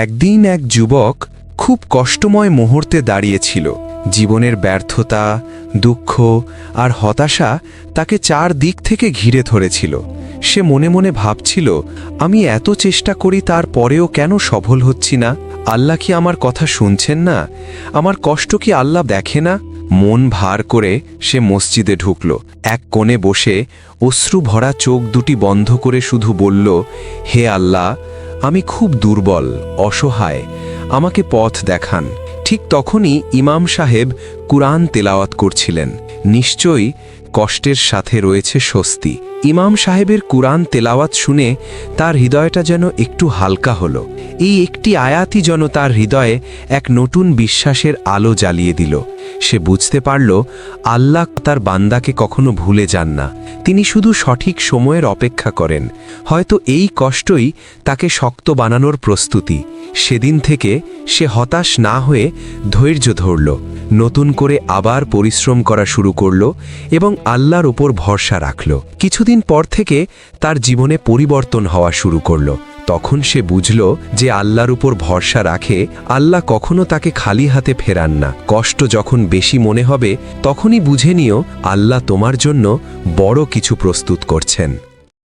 একদিন এক যুবক খুব কষ্টময় মুহূর্তে দাঁড়িয়েছিল। জীবনের ব্যর্থতা, দুঃখ আর হতাশা তাকে চারদিক থেকে ঘিরে ধরেছিল। সে মনে মনে ভাবছিল, আমি এত চেষ্টা করি, তারপরেও কেন সফল হচ্ছি না? আল্লাহ কি আমার কথা শুনছেন না? আমার কষ্ট কি আল্লাহ দেখে না? মন ভার করে সে মসজিদে ঢুকল। এক কোণে বসে অশ্রু ভরা চোখ দুটি বন্ধ করে শুধু বলল, হে আল্লাহ, আমি খুব দুর্বল, অসহায়, আমাকে পথ দেখান। ঠিক তখনই ইমাম সাহেব কুরআন তেলাওয়াত করছিলেন। নিশ্চয়ই কষ্টের সাথে রয়েছে স্বস্তি। ইমাম সাহেবের কুরআন তেলাওয়াত শুনে তার হৃদয়টা যেন একটু হালকা হলো। এই একটি আয়াতই যেন তার হৃদয়ে এক নতুন বিশ্বাসের আলো জ্বালিয়ে দিল। সে বুঝতে পারল, আল্লাহ তার বান্দাকে কখনো ভুলে যান না, তিনি শুধু সঠিক সময়ের অপেক্ষা করেন। হয়তো এই কষ্টই তাকে শক্ত বানানোর প্রস্তুতি। সেদিন থেকে সে হতাশ না হয়ে ধৈর্য ধরল, নতুন করে আবার পরিশ্রম করা শুরু করল এবং আল্লাহর ওপর ভরসা রাখল। কিছুদিন পর থেকে তার জীবনে পরিবর্তন হওয়া শুরু করল। তখন সে বুঝল যে আল্লাহর উপর ভরসা রাখে, আল্লাহ কখনো তাকে খালি হাতে ফেরান না। কষ্ট যখন বেশি মনে হবে, তখনই বুঝে নিও আল্লাহ তোমার জন্য বড় কিছু প্রস্তুত করছেন।